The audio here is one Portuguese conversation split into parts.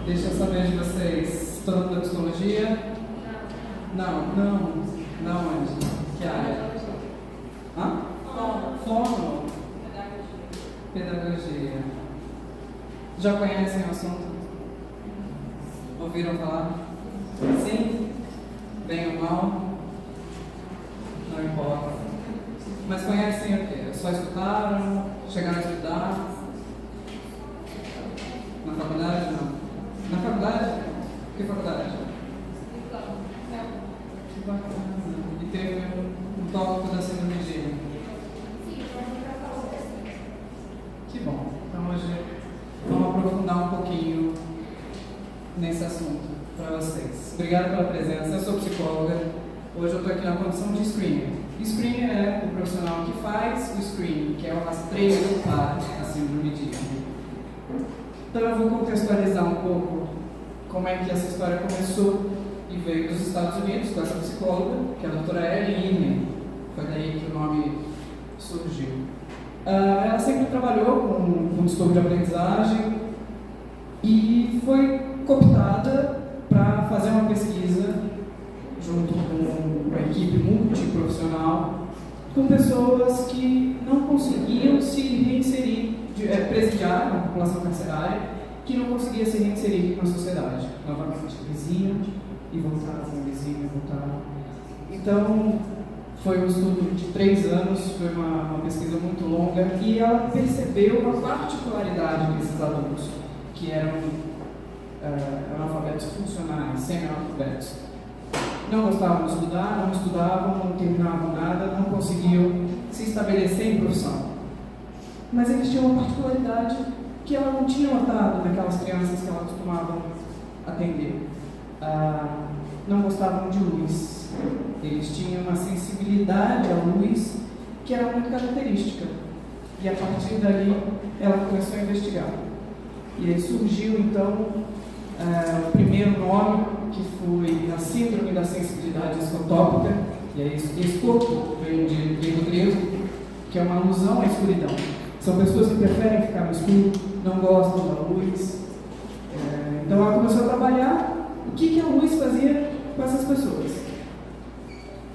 Deixa eu saber de vocês. Todo mundo da psicologia? Não. Não, onde? Que área? Hã? Fono. Pedagogia. Já conhecem o assunto? Ouviram falar? Sim? Bem ou mal? Não importa. Mas conhecem o quê? Só escutaram? Chegaram a estudar? Na faculdade? Não. Na faculdade? Que faculdade? Que bacana. E teve um tópico da síndrome de Gillian. Que bom. Então hoje vamos aprofundar um pouquinho nesse assunto para vocês. Obrigado pela presença. Eu sou psicóloga. Hoje eu estou aqui na condição de screener. Screener é o profissional que faz o screening, que é o rastreio para a síndrome de Gillian. Então eu vou contextualizar um pouco como é que essa história começou e veio dos Estados Unidos com essa psicóloga, que é a doutora Ellie Inman. Foi daí que o nome surgiu. Ela sempre trabalhou com distúrbio de aprendizagem e foi cooptada para fazer uma pesquisa junto com uma equipe multiprofissional com pessoas que não conseguiam se reinserir, presidiária, uma população carcerária, que não conseguia se reinserir na sociedade. Novamente, vizinha e voltava, vizinha e voltava. Então, foi um estudo de 3 anos, foi uma pesquisa muito longa, e ela percebeu uma particularidade desses alunos, que eram analfabetos funcionais, semi-analfabetos. Não gostavam de estudar, não estudavam, não terminavam nada, não conseguiam se estabelecer em profissão. Mas eles tinham uma particularidade que ela não tinha notado naquelas crianças que ela costumava atender. Não gostavam de luz. Eles tinham uma sensibilidade à luz que era muito característica. E a partir dali, ela começou a investigar. E aí surgiu, então, o primeiro nome, que foi a Síndrome da Sensibilidade Escotópica, e aí escopo vem de livro grego, que é uma alusão à escuridão. São pessoas que preferem ficar no escuro, não gostam da luz. Então ela começou a trabalhar o que a luz fazia com essas pessoas.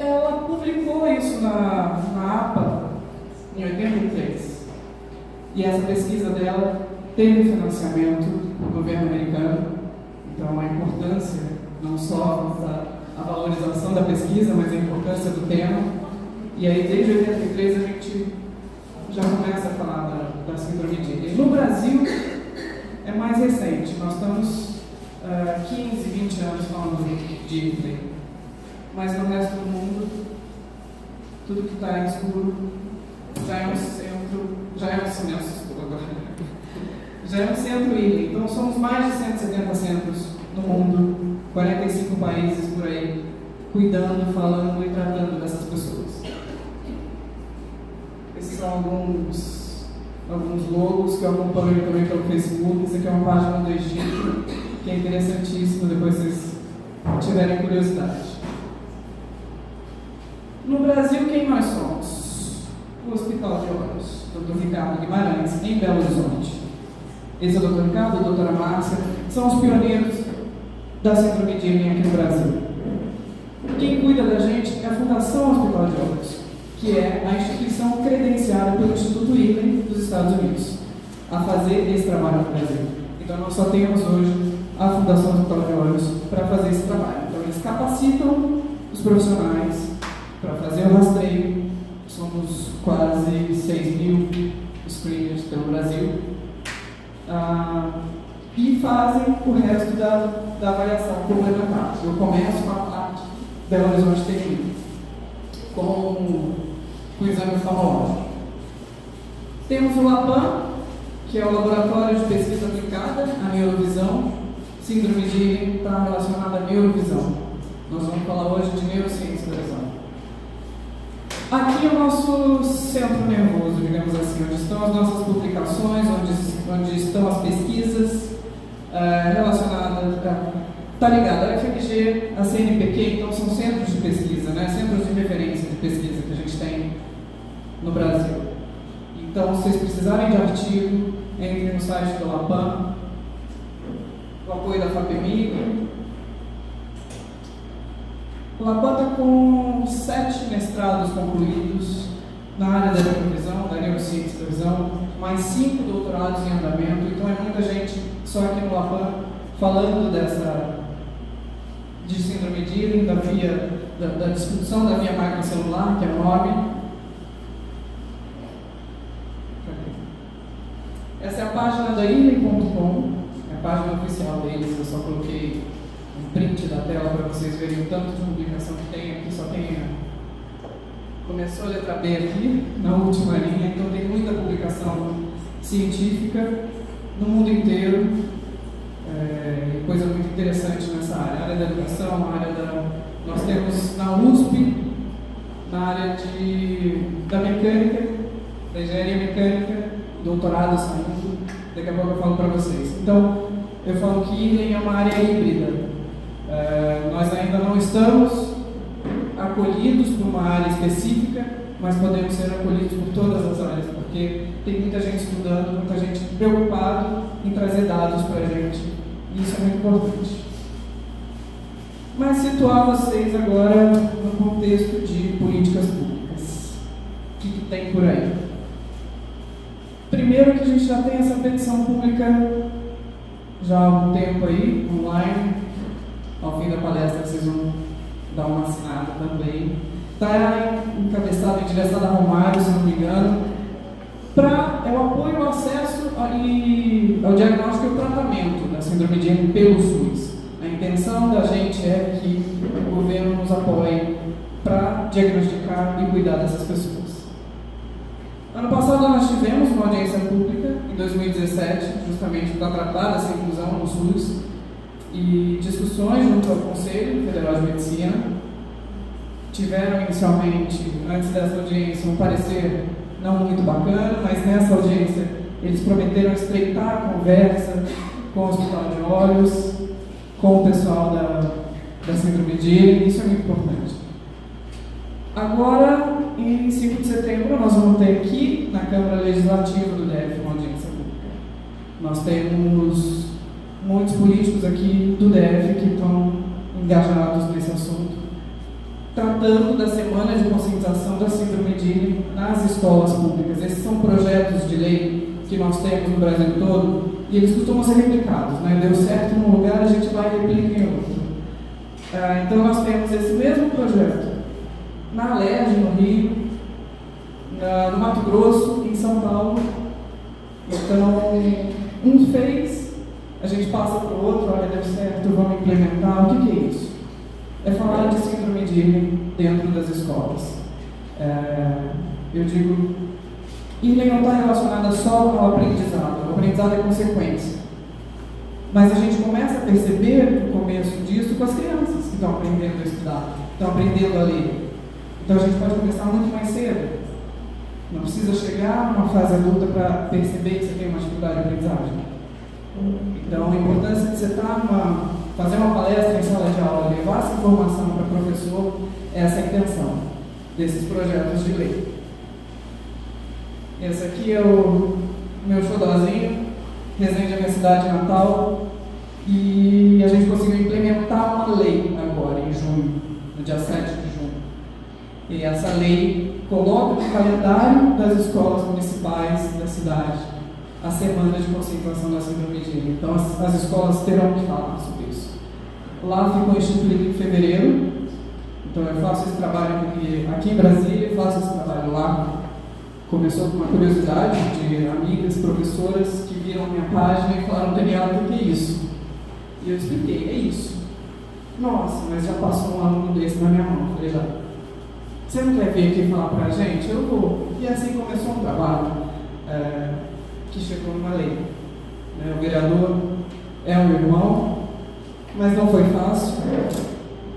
Ela publicou isso na APA em 83. E essa pesquisa dela teve financiamento do governo americano. Então a importância, não só a valorização da pesquisa, mas a importância do tema. E aí desde 83 a gente já começa a falar da síndrome de Gillian. No Brasil é mais recente, nós estamos 15, 20 anos falando de Gillian. Mas no resto do mundo, tudo que está escuro já é um centro escuro agora. Já é um centro Gillian. Então somos mais de 170 centros no mundo, 45 países por aí, cuidando, falando e tratando dessas pessoas. Esses são alguns logos que eu acompanho também pelo Facebook. Isso aqui é uma página do Egito, que é interessantíssimo, depois vocês tiverem curiosidade. No Brasil, quem nós somos? O Hospital de Olhos, Dr. Ricardo Guimarães, em Belo Horizonte. Esse é o Dr. Ricardo, a doutora Márcia, são os pioneiros da síndrome de Gillian aqui no Brasil. Quem cuida da gente é a Fundação Hospital de Olhos, que é a instituição credenciada pelo Instituto Gillian dos Estados Unidos a fazer esse trabalho no Brasil. Então nós só temos hoje a Fundação Hospital de Olhos para fazer esse trabalho. Então eles capacitam os profissionais para fazer o rastreio. Somos quase 6 mil screeners pelo Brasil. E fazem o resto da avaliação complementar. Eu começo com a parte Belo Horizonte TI, com o exame oftalmológico. Temos o LAPAM, que é o Laboratório de Pesquisa Aplicada à Neurovisão. Síndrome de Gillian está relacionada à neurovisão. Nós vamos falar hoje de neurociência da visão. Aqui é o nosso centro nervoso, digamos assim, onde estão as nossas publicações, onde estão as pesquisas relacionadas, está ligado a FMG, a CNPq, então são centros de pesquisa, né? Centros de referência de pesquisa que a gente tem no Brasil. Então, se vocês precisarem de artigo, entrem no site do LAPAM. o apoio da FAPEMIG. O Lapan está com 7 mestrados concluídos na área da neurovisão, da neurociência da visão, mais 5 doutorados em andamento. Então é muita gente só aqui no Lapan falando de síndrome de Ealing, da disfunção da via máquina celular, que é enorme. Essa é a página da Ealing.com, é a página oficial deles. Eu só coloquei um print da tela para vocês verem o tanto de publicação que tem. Aqui só tem começou a letra B aqui, na última linha, então tem muita publicação científica no mundo inteiro. Coisa muito interessante nessa área. A área da educação, a área nós temos na USP, na área da mecânica, da engenharia mecânica, doutorado saindo, daqui a pouco eu falo para vocês. Então, eu falo que Ealing é uma área híbrida. Nós ainda não estamos acolhidos por uma área específica, mas podemos ser acolhidos por todas as áreas, porque tem muita gente estudando, muita gente preocupada em trazer dados para a gente. E isso é muito importante. Mas situar vocês agora no contexto de políticas públicas. O que tem por aí? Primeiro que a gente já tem essa petição pública já há algum tempo aí, online. Ao fim da palestra vocês vão dar uma assinada também. Está encabeçada, endereçada a Romário, se não me engano, é o apoio ao acesso ao diagnóstico e ao tratamento da síndrome de Ealing pelo SUS. A intenção da gente é que o governo nos apoie para diagnosticar e cuidar dessas pessoas. Ano passado nós tivemos uma audiência pública, em 2017, justamente para tratar dessa inclusão no SUS, e discussões junto ao Conselho Federal de Medicina. Tiveram inicialmente, antes dessa audiência, um parecer não muito bacana, mas nessa audiência eles prometeram estreitar a conversa com o Hospital de Olhos, com o pessoal da síndrome de Ealing. Isso é muito importante. Agora, em 5 de setembro, nós vamos ter aqui na Câmara Legislativa do DF uma audiência pública. Nós temos muitos políticos aqui do DF que estão engajados nesse assunto, tratando da Semana de Conscientização da Síndrome de Ealing nas escolas públicas. Esses são projetos de lei que nós temos no Brasil todo e eles costumam ser replicados, né? Deu certo num lugar, a gente vai e replica em outro. Então nós temos esse mesmo projeto na Alerj, no Rio, no Mato Grosso, em São Paulo. Então, um fez, a gente passa para o outro, olha, deu certo, vamos implementar. O que é isso? É falar de síndrome de Ealing dentro das escolas. Eu digo, Ealing não está relacionada só ao aprendizado. O aprendizado é consequência. Mas a gente começa a perceber no começo disso com as crianças que estão aprendendo a estudar, estão aprendendo a ler. Então a gente pode começar muito mais cedo. Não precisa chegar numa fase adulta para perceber que você tem uma dificuldade de aprendizagem. Então a importância de você fazer uma palestra em sala de aula, levar essa informação para o professor, é essa a intenção desses projetos de lei. Esse aqui é o meu xodózinho, Resende, a minha cidade natal, e a gente conseguiu implementar uma lei agora, em junho, no dia 7 de junho. E essa lei coloca no calendário das escolas municipais da cidade a Semana de Conscientização da Síndrome de Ealing. Então as escolas terão que falar sobre isso. Lá ficou instituído em fevereiro, então eu faço esse trabalho aqui em Brasília, faço esse trabalho lá. Começou com uma curiosidade de amigas, professoras que viram a minha página e falaram: Daniela, o que é isso? E eu expliquei: é isso. Nossa, mas já passou um aluno desse na minha mão. Eu falei: já. Você não quer vir aqui falar pra gente? Eu vou. E assim começou um trabalho que chegou numa lei. O vereador é um irmão, mas não foi fácil.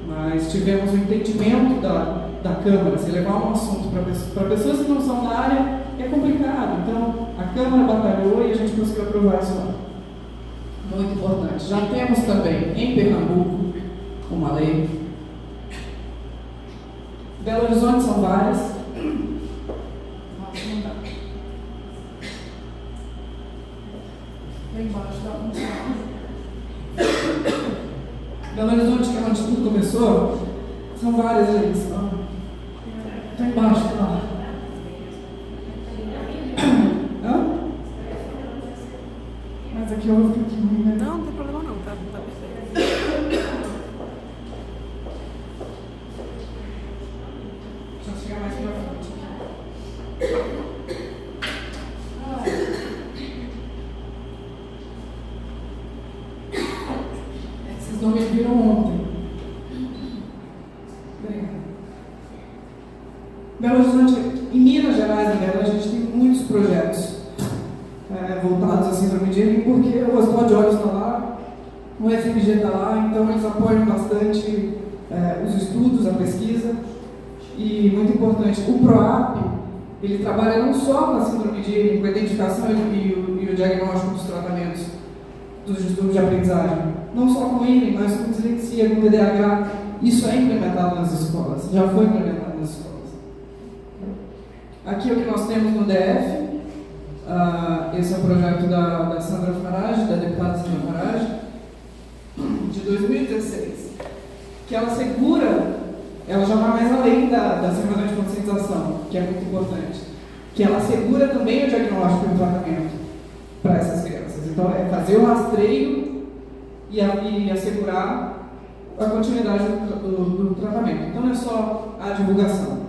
Mas tivemos o entendimento da Câmara. Se levar um assunto para pessoas que não são da área, é complicado. Então, a Câmara batalhou e a gente conseguiu aprovar isso lá. Muito importante. Já temos também, em Pernambuco, uma lei. Belo Horizonte são várias. Nossa, não dá. Lá embaixo dá um sinal. Belo Horizonte, que é onde tudo começou, são várias ali. Está embaixo, tá lá. Hã? Mas aqui eu vou ficar aqui. Né? Não, não tem problema não, tá perfeito. Deixa eu chegar mais pra frente. Vocês não me viram ontem. Belo Horizonte, em Minas Gerais, na verdade, a gente tem muitos projetos voltados à síndrome de Ewing, porque o Hospital de Olhos está lá, o FMG está lá, então eles apoiam bastante os estudos, a pesquisa. E muito importante, o PROAP, ele trabalha não só com a síndrome de Ewing, com a identificação e o diagnóstico dos tratamentos dos distúrbios de aprendizagem, não só com Ewing, mas com dislexia, com TDAH. Isso é implementado nas escolas, já foi implementado nas escolas. Aqui é o que nós temos no DF, esse é o projeto da Sandra Farage, da deputada Sandra Farage, de 2016, que ela segura, ela já vai mais além da semana de conscientização, que é muito importante, que ela segura também o diagnóstico e o tratamento para essas crianças. Então, é fazer o rastreio e assegurar a continuidade do tratamento. Então, não é só a divulgação,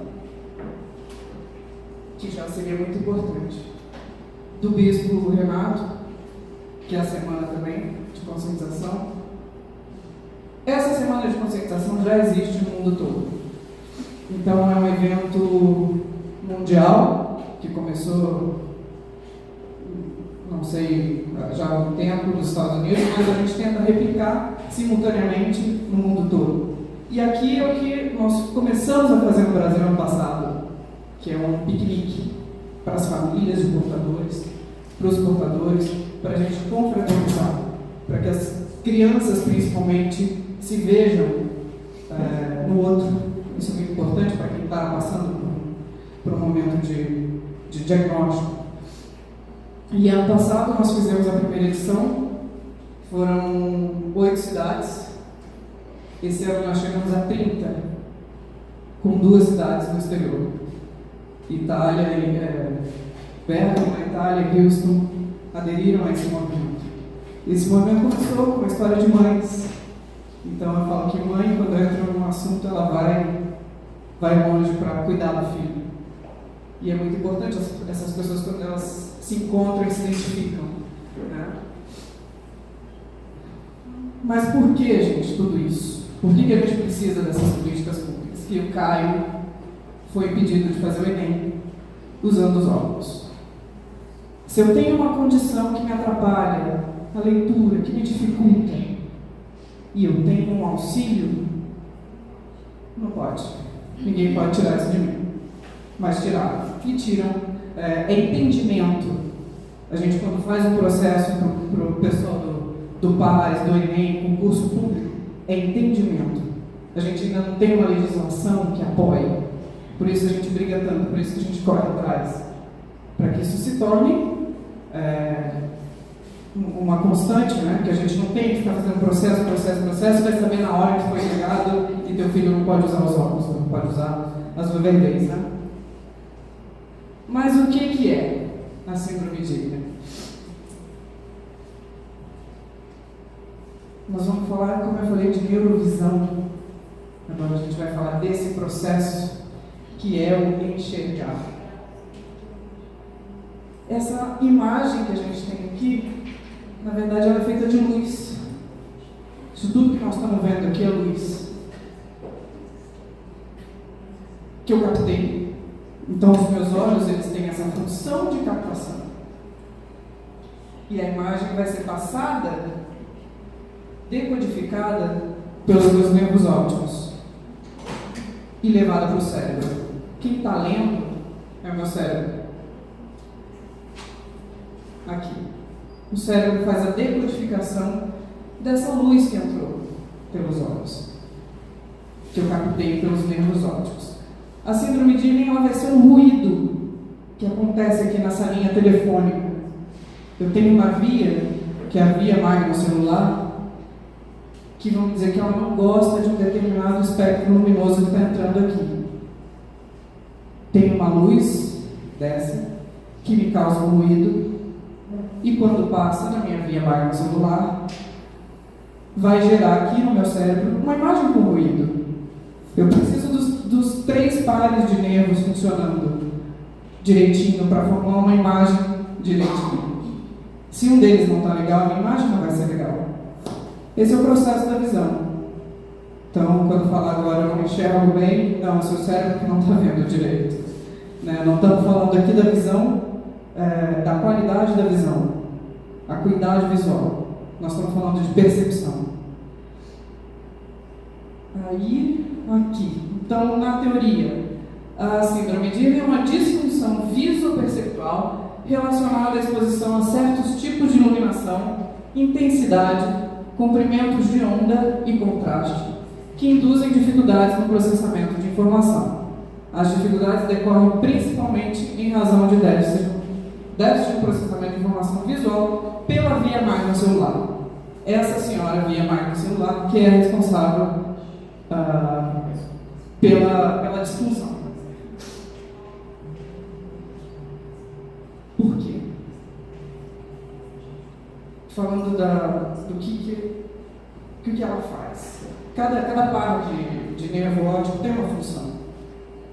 que já seria muito importante. Do Bispo Renato, que é a semana também de conscientização. Essa semana de conscientização já existe no mundo todo. Então é um evento mundial que começou, não sei, já há um tempo nos Estados Unidos, mas a gente tenta replicar simultaneamente no mundo todo. E aqui é o que nós começamos a fazer no Brasil ano passado, que é um piquenique para as famílias de portadores, para os portadores, para a gente confraternizar, para que as crianças, principalmente, se vejam no outro. Isso é muito importante para quem está passando por um momento de diagnóstico. E ano passado nós fizemos a primeira edição, foram 8 cidades. Esse ano nós chegamos a 30, com 2 cidades no exterior. Itália e Bergamo, na Itália e Houston aderiram a esse movimento. Esse movimento começou com uma história de mães. Então eu falo que mãe, quando entra num assunto, ela vai longe para cuidar do filho. E é muito importante essas pessoas, quando elas se encontram e se identificam. Né? Mas por que, gente, tudo isso? Por que a gente precisa dessas políticas públicas? Que o Caio foi impedido de fazer o Enem usando os óculos. Se eu tenho uma condição que me atrapalha a leitura, que me dificulta, e eu tenho um auxílio, não pode. Ninguém pode tirar isso de mim. Mas tiraram. E tiram. É entendimento. A gente, quando faz um processo para o pessoal do PAS, do Enem, concurso público, é entendimento. A gente ainda não tem uma legislação que apoie. Por isso a gente briga tanto, por isso que a gente corre atrás. Para que isso se torne uma constante, né? Que a gente não tem que ficar fazendo processo, vai saber na hora que foi negado e teu filho não pode usar os óculos, não pode usar as verdades, né? Mas o que é a síndrome de Ewing? Nós vamos falar, como eu falei, de neurovisão. Agora a gente vai falar desse processo que é o enxergar. Essa imagem que a gente tem aqui, na verdade, ela é feita de luz. Isso tudo que nós estamos vendo aqui é luz que eu captei. Então, os meus olhos, eles têm essa função de captação. E a imagem vai ser passada, decodificada pelos meus nervos ópticos e levada para o cérebro. Quem está lendo é o meu cérebro. Aqui. O cérebro faz a decodificação dessa luz que entrou pelos olhos, que eu captei pelos nervos ópticos. A síndrome de Ewing, ela vai ser um ruído que acontece aqui nessa linha telefônica. Eu tenho uma via, que é a via magno celular, que vão dizer que ela não gosta de um determinado espectro luminoso que está entrando aqui. Tem uma luz dessa que me causa um ruído, e quando passa na minha via magna celular, vai gerar aqui no meu cérebro uma imagem com ruído. Eu preciso dos 3 pares de nervos funcionando direitinho para formar uma imagem direitinho. Se um deles não está legal, a minha imagem não vai ser legal. Esse é o processo da visão. Então, quando falar agora eu não enxergo bem, não, é o seu cérebro que não está vendo direito. Não estamos falando aqui da visão, da qualidade da visão, acuidade visual. Nós estamos falando de percepção. Aí, aqui. Então, na teoria, a síndrome de Irving é uma disfunção visoperceptual relacionada à exposição a certos tipos de iluminação, intensidade, comprimentos de onda e contraste, que induzem dificuldades no processamento de informação. As dificuldades decorrem principalmente em razão de déficit de processamento de informação visual pela via magna celular. Essa senhora via magna celular que é responsável pela disfunção. Por quê? Falando do que ela faz. Cada par de nervo óptico tem uma função.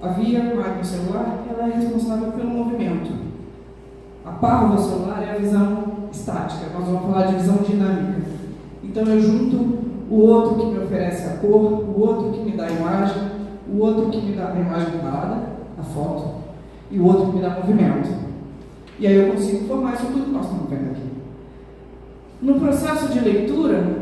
A via magna celular ela é responsável pelo movimento. A párvula celular é a visão estática. Nós vamos falar de visão dinâmica. Então eu junto o outro que me oferece a cor, o outro que me dá a imagem, o outro que me dá a imagem parada, a foto, e o outro que me dá movimento. E aí eu consigo formar isso tudo que nós estamos vendo aqui. No processo de leitura,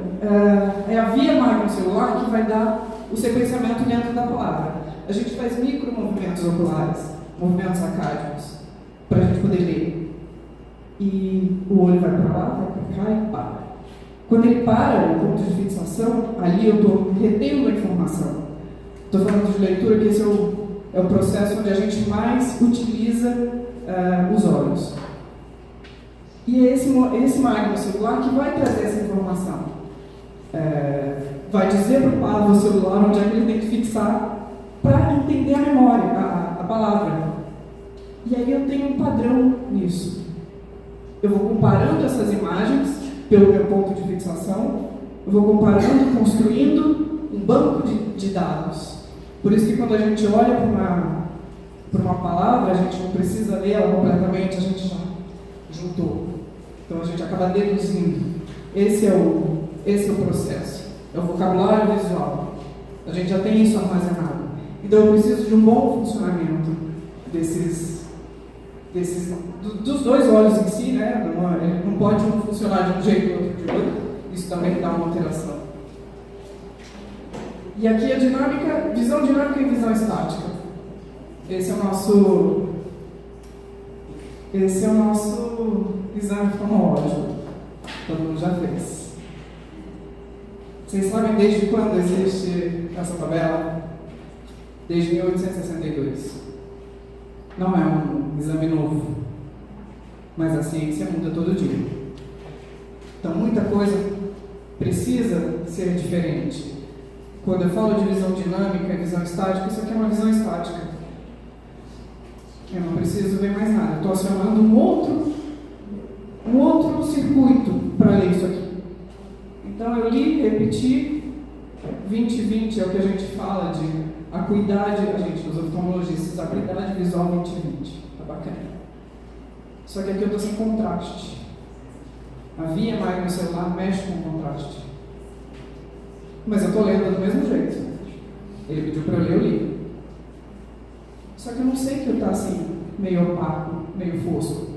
é a via magna celular que vai dar o sequenciamento dentro da palavra. A gente faz micromovimentos oculares, movimentos acádicos, para a gente poder ler. E o olho vai para lá, vai para cá e para. Quando ele para, o ponto de fixação, ali eu estou retendo a informação. Estou falando de leitura, que esse é o processo onde a gente mais utiliza os olhos. E é esse magno celular que vai trazer essa informação. Vai dizer para o párvulo celular onde é que ele tem que fixar para entender a memória, a palavra. E aí eu tenho um padrão nisso. Eu vou comparando essas imagens pelo meu ponto de fixação, eu vou comparando, construindo um banco de dados. Por isso que quando a gente olha para uma palavra, a gente não precisa ler ela completamente, a gente já juntou. Então a gente acaba deduzindo. Esse é o processo. É o vocabulário visual. A gente já tem isso armazenado. Então eu preciso de um bom funcionamento dos dois olhos em si, né? Não pode um funcionar de um jeito e outro de outro. Isso também dá uma alteração. E aqui a dinâmica, visão dinâmica e visão estática. Esse é o nosso exame oftalmológico. Todo mundo já fez. Vocês sabem desde quando existe essa tabela? Desde 1862. Não é um exame novo, mas a ciência muda todo dia. Então muita coisa precisa ser diferente. Quando eu falo de visão dinâmica e visão estática, isso aqui é uma visão estática. Eu não preciso ver mais nada. Eu estou acionando um outro circuito para ler isso aqui. Então eu li, repeti, 20/20 é o que a gente fala de acuidade, os oftalmologistas, acuidade visual 20/20. Tá bacana. Só que aqui eu estou sem contraste. A via magna celular mexe com o contraste. Mas eu estou lendo do mesmo jeito. Ele pediu para eu ler, eu li. Só que eu não sei que eu estou assim, meio opaco, meio fosco.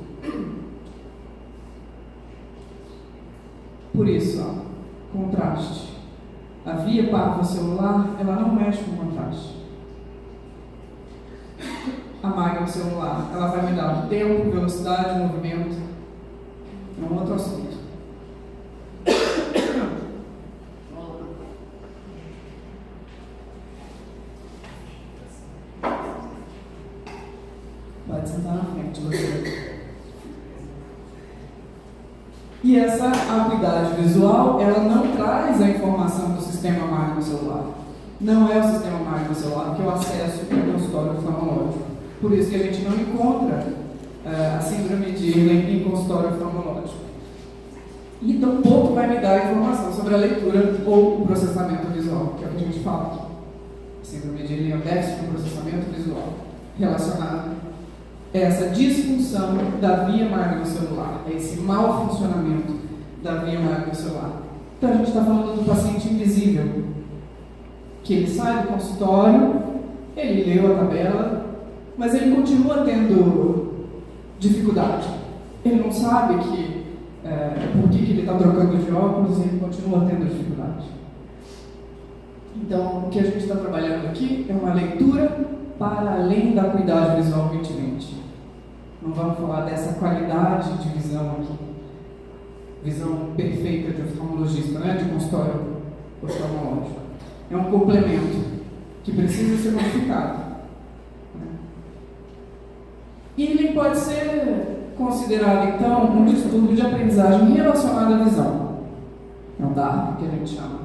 Por isso, contraste. A via párvula celular, ela não mexe com contraste. A magna celular, ela vai me dar tempo, velocidade, movimento. É um outro assunto. Pode sentar na frente de você. E essa acuidade visual, ela não traz a informação dos não é o sistema magno-celular que eu acesso no consultório oftalmológico. Por isso que a gente não encontra a síndrome de Ehlers em consultório oftalmológico. E tampouco vai me dar informação sobre a leitura ou o processamento visual, que é o que a gente fala aqui. Síndrome de Ehlers é o déficit do processamento visual, relacionado a essa disfunção da via magno-celular, a esse mau funcionamento da via magno-celular. Então a gente está falando do paciente invisível, que ele sai do consultório, ele leu a tabela, mas ele continua tendo dificuldade. Ele não sabe por que ele está trocando de óculos e ele continua tendo dificuldade. Então, o que a gente está trabalhando aqui é uma leitura para além da acuidade visual 2020. Não vamos falar dessa qualidade de visão aqui, visão perfeita de oftalmologista, né? De consultório oftalmológico. É um complemento que precisa ser modificado. E ele pode ser considerado, então, um distúrbio de aprendizagem relacionado à visão. É um DARP que a gente chama.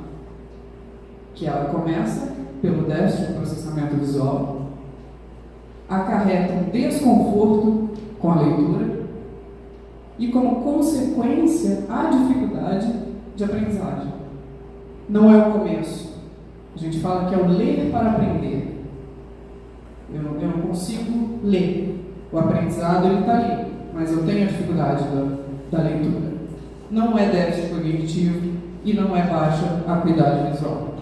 Que ela começa pelo déficit de processamento visual, acarreta um desconforto com a leitura e, como consequência, a dificuldade de aprendizagem. Não é o começo. A gente fala que é o ler para aprender. Eu não consigo ler. O aprendizado está ali, mas eu tenho a dificuldade da leitura. Não é déficit cognitivo e não é baixa acuidade visual.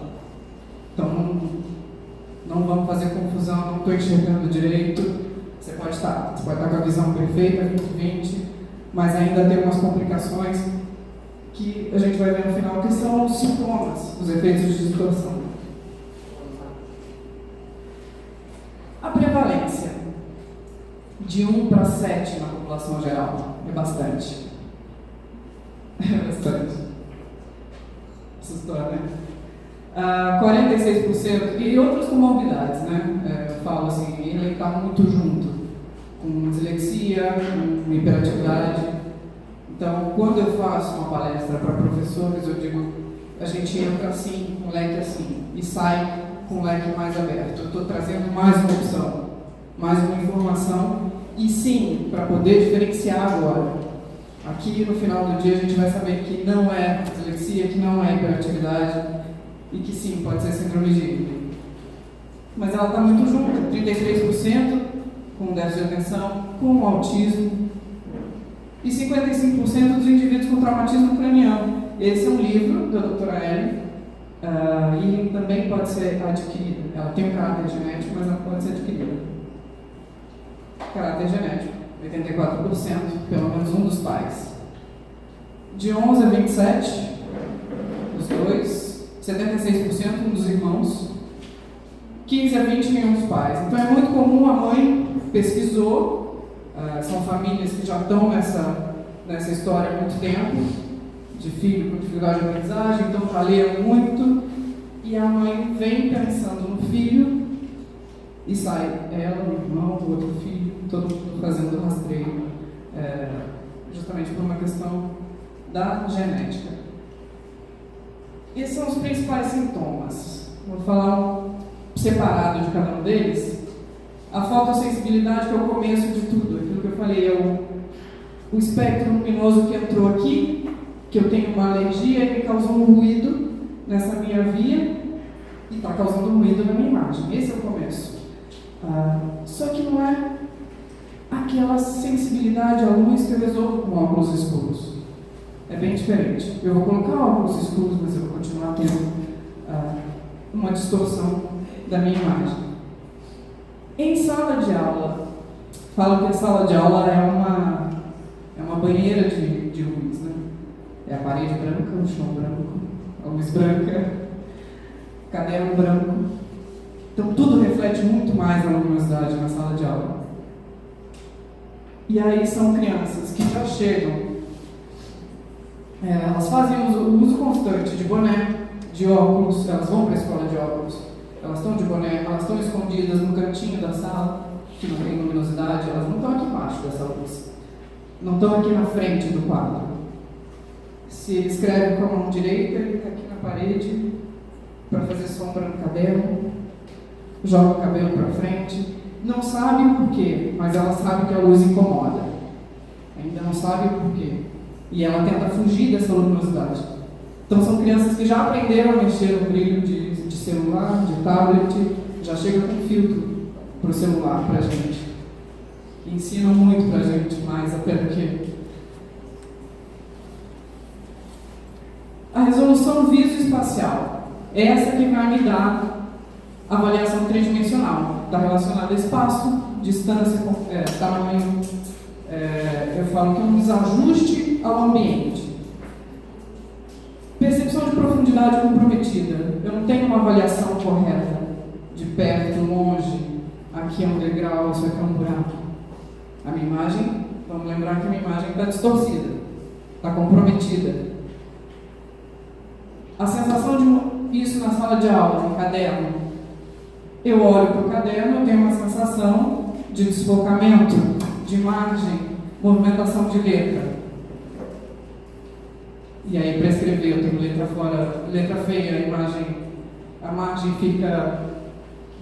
Então, não vamos fazer confusão, não estou enxergando direito. Você pode estar com a visão perfeita, 20/20, mas ainda tem umas complicações que a gente vai ver no final, que são os sintomas, os efeitos de distorção. A prevalência de 1 para 7 na população geral é bastante. É bastante. Assustou, né? 46% e outras comorbidades, né? Eu falo assim, ele está muito junto com dislexia, com hiperatividade. Então, quando eu faço uma palestra para professores, eu digo, a gente entra assim, com um leque assim, e sai com um leque mais aberto. Eu estou trazendo mais uma opção, mais uma informação, e sim, para poder diferenciar agora. Aqui no final do dia a gente vai saber que não é dislexia, que não é hiperatividade, e que sim, pode ser síndrome de Ehlers. Mas ela está muito junto, 33% com déficit de atenção, com autismo, e 55% dos indivíduos com traumatismo craniano. Esse é um livro da doutora Ellen, e também pode ser adquirido. Ela tem um caráter genético, mas ela pode ser adquirida. Caráter genético, 84%, pelo menos um dos pais. De 11 a 27, os dois. 76% um dos irmãos, 15 a 20 nenhum dos pais. Então é muito comum, a mãe pesquisou, são famílias que já estão nessa história há muito tempo, de filho com dificuldade de aprendizagem, então já leram muito, e a mãe vem pensando no filho, e sai ela, o irmão, o outro filho, todo mundo fazendo rastreio, justamente por uma questão da genética. Esses são os principais sintomas. Vou falar separado de cada um deles. A fotossensibilidade, que é o começo de tudo. Aquilo que eu falei é o espectro luminoso que entrou aqui, que eu tenho uma alergia e me causou um ruído nessa minha via e está causando um ruído na minha imagem. Esse é o começo. Só que não é aquela sensibilidade à luz que eu resolvo com óculos escuros. É bem diferente. Eu vou colocar óculos escuros, mas eu vou continuar tendo uma distorção da minha imagem. Em sala de aula, falo que a sala de aula é uma banheira de luz, né? É a parede branca, o chão branco, a luz branca, caderno branco. Então tudo reflete muito mais a luminosidade na sala de aula. E aí são crianças que já chegam. Elas fazem o uso constante de boné, de óculos, elas vão para a escola de óculos, elas estão de boné, elas estão escondidas no cantinho da sala, que não tem luminosidade, elas não estão aqui embaixo dessa luz, não estão aqui na frente do quadro. Se ele escreve com a mão direita, ele está aqui na parede, para fazer sombra no cabelo, joga o cabelo para frente, não sabe o porquê, mas ela sabe que a luz incomoda. Ainda não sabe o porquê. E ela tenta fugir dessa luminosidade. Então são crianças que já aprenderam a mexer no brilho de celular, de tablet, já chega com filtro para o celular para a gente. E ensinam muito para a gente, mais até do que. A resolução visoespacial é essa que vai me dar a avaliação tridimensional. Está relacionada a espaço, distância, tamanho. Eu falo que é um desajuste ao ambiente. Percepção de profundidade comprometida. Eu não tenho uma avaliação correta de perto, longe. Aqui é um degrau, isso aqui é um buraco. A minha imagem, vamos lembrar que a minha imagem está distorcida, está comprometida. A sensação de isso na sala de aula, no caderno. Eu olho para o caderno, eu tenho uma sensação de desfocamento, de margem, movimentação de letra. E aí, para escrever, eu tenho letra fora, letra feia, a margem fica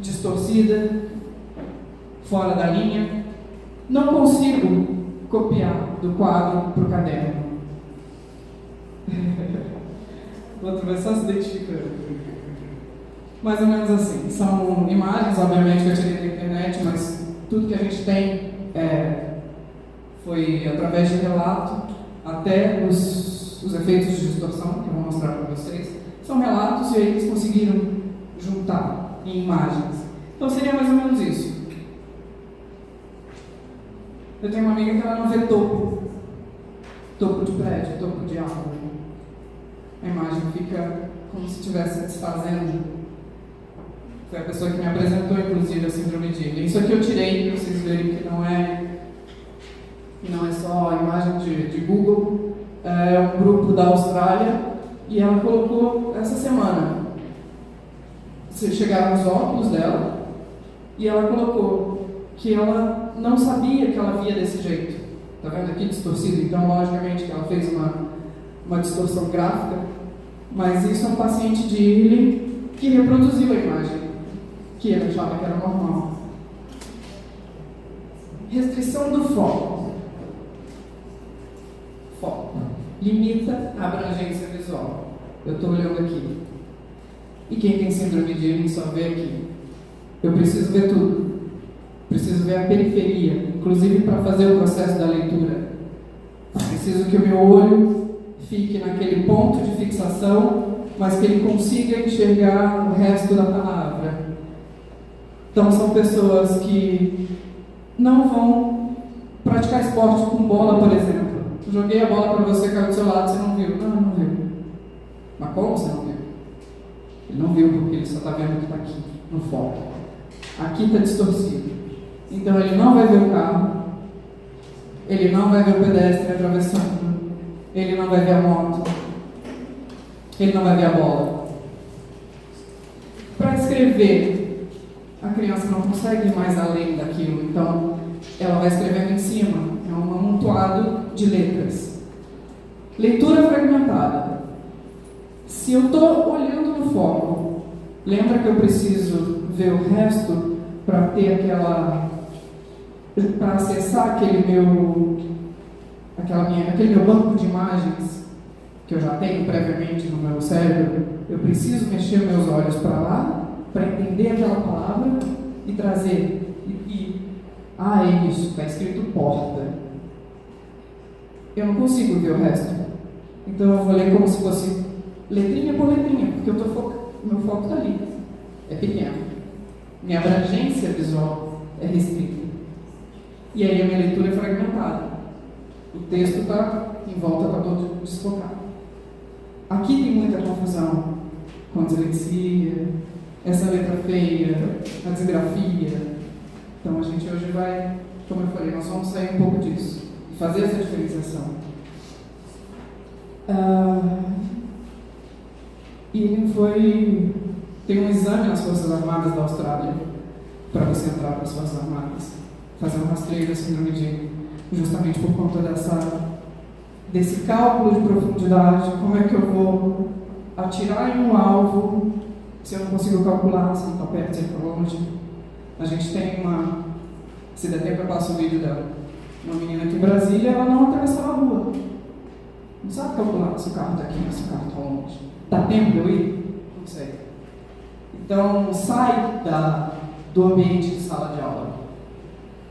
distorcida, fora da linha. Não consigo copiar do quadro para o caderno. O outro vai só se identificando. Mais ou menos assim. São imagens, obviamente, que eu tirei da internet, mas tudo que a gente tem foi através de relato, até os efeitos de distorção, que eu vou mostrar para vocês. São relatos e aí eles conseguiram juntar em imagens. Então seria mais ou menos isso. Eu tenho uma amiga que ela não vê topo de prédio, topo de árvore. A imagem fica como se estivesse se desfazendo. Foi a pessoa que me apresentou, inclusive, a síndrome de Ilha. Isso aqui eu tirei para vocês verem que não é só a imagem de Google. É um grupo da Austrália e ela colocou essa semana. Chegaram os óculos dela e ela colocou que ela não sabia que ela via desse jeito. Está vendo aqui distorcido? Então, logicamente, que ela fez uma distorção gráfica, mas isso é um paciente de Ilha que reproduziu a imagem, que ele achava que era normal. Restrição do foco. Foco. Limita a abrangência visual. Eu estou olhando aqui. E quem tem síndrome de Ilha só vê aqui. Eu preciso ver tudo. Preciso ver a periferia, inclusive para fazer o processo da leitura. Preciso que o meu olho fique naquele ponto de fixação, mas que ele consiga enxergar o resto da palavra. Então são pessoas que não vão praticar esporte com bola, por exemplo. Joguei a bola para você, caiu do seu lado, você não viu. Não viu. Mas como você não viu? Ele não viu porque ele só está vendo o que está aqui, no foco. Aqui está distorcido. Então ele não vai ver o carro, ele não vai ver o pedestre atravessando, ele não vai ver a moto, ele não vai ver a bola. Para escrever, a criança não consegue ir mais além daquilo, então ela vai escrevendo em cima, é um amontoado de letras. Leitura fragmentada. Se eu estou olhando no foco, lembra que eu preciso ver o resto para ter para acessar aquele meu banco de imagens que eu já tenho previamente no meu cérebro. Eu preciso mexer meus olhos para lá, para entender aquela palavra e trazer. É isso, está escrito porta. Eu não consigo ver o resto. Então eu vou ler como se fosse letrinha por letrinha, porque meu foco está ali. É pequeno. Minha abrangência visual é restrita. E aí a minha leitura é fragmentada. O texto está em volta, está todo desfocado. Aqui tem muita confusão com a dislexia, essa letra feia, a disgrafia. Então a gente hoje vai, como eu falei, nós vamos sair um pouco disso e fazer essa diferenciação. Tem um exame nas Forças Armadas da Austrália para você entrar para as Forças Armadas, fazer um rastreio da síndrome de Ilha, justamente por conta desse cálculo de profundidade, como é que eu vou atirar em um alvo Se eu não consigo calcular, se não está perto, se está longe. A gente tem uma... Se der tempo eu passo o vídeo dela. Uma menina aqui em Brasília, ela não atravessava a rua. Não sabe calcular se o carro está aqui, se o carro está longe. Dá tempo de eu ir? Não sei. Então, sai do ambiente de sala de aula.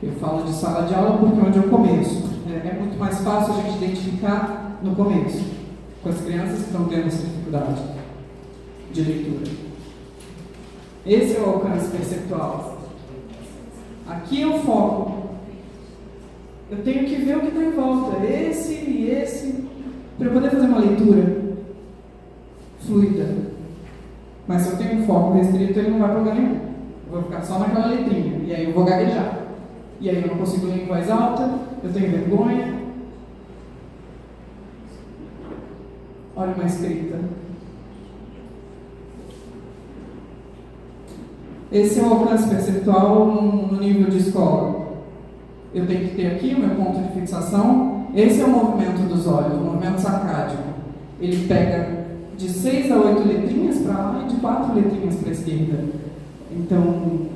Eu falo de sala de aula porque é onde eu começo. É muito mais fácil a gente identificar no começo, com as crianças que estão tendo essa dificuldade de leitura. Esse é o alcance perceptual. Aqui é o foco. Eu tenho que ver o que está em volta, esse e esse, para eu poder fazer uma leitura fluida. Mas se eu tenho um foco restrito, ele não vai para lugar nenhum. Eu vou ficar só naquela letrinha, e aí eu vou gaguejar. E aí eu não consigo ler em voz alta, eu tenho vergonha. Olha uma escrita. Esse é o alcance perceptual no nível de escola. Eu tenho que ter aqui o meu ponto de fixação. Esse é o movimento dos olhos, o movimento sacádico. Ele pega de 6 a 8 letrinhas para lá e de 4 letrinhas para a esquerda. Então,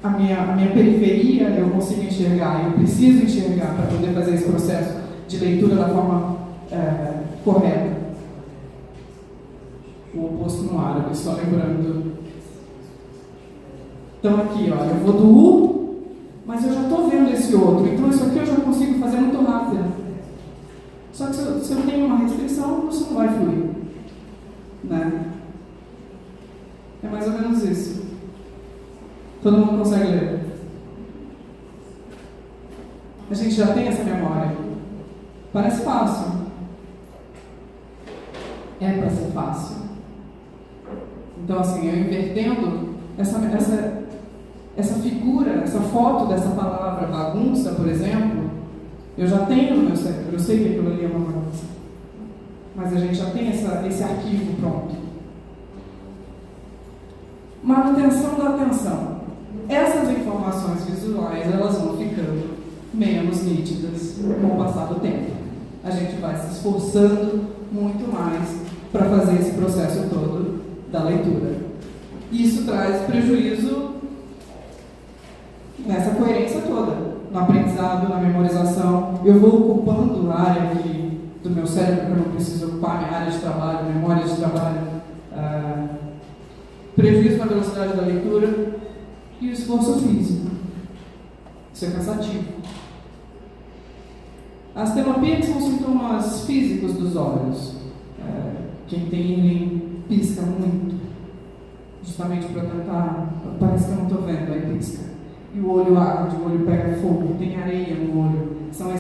a minha periferia eu consigo enxergar, eu preciso enxergar para poder fazer esse processo de leitura da forma correta. O oposto no árabe, só lembrando. Então aqui, ó, eu vou do U, mas eu já estou vendo esse outro, então isso aqui eu já consigo fazer muito rápido. Só que se eu tenho uma restrição, isso não vai fluir. Né? É mais ou menos isso. Todo mundo consegue ler? A gente já tem essa memória. Parece fácil. É para ser fácil. Então, assim, eu invertendo essa figura, essa foto dessa palavra bagunça, por exemplo, eu já tenho no meu cérebro. Eu sei que aquilo ali é uma bagunça. Mas a gente já tem esse arquivo pronto. Manutenção da atenção. Essas informações visuais, elas vão ficando menos nítidas com o passar do tempo. A gente vai se esforçando muito mais para fazer esse processo todo da leitura. Isso traz prejuízo nessa coerência toda, no aprendizado, na memorização. Eu vou ocupando a área do meu cérebro que eu não preciso ocupar, minha área de trabalho, memória de trabalho, prejuízo na velocidade da leitura e o esforço físico. Isso é cansativo. As tenopias são sintomas físicos dos olhos. Quem tem ele pisca muito, justamente para tentar, parece que eu não estou vendo, aí pisca. E o olho arde, o olho pega fogo, tem areia no olho. São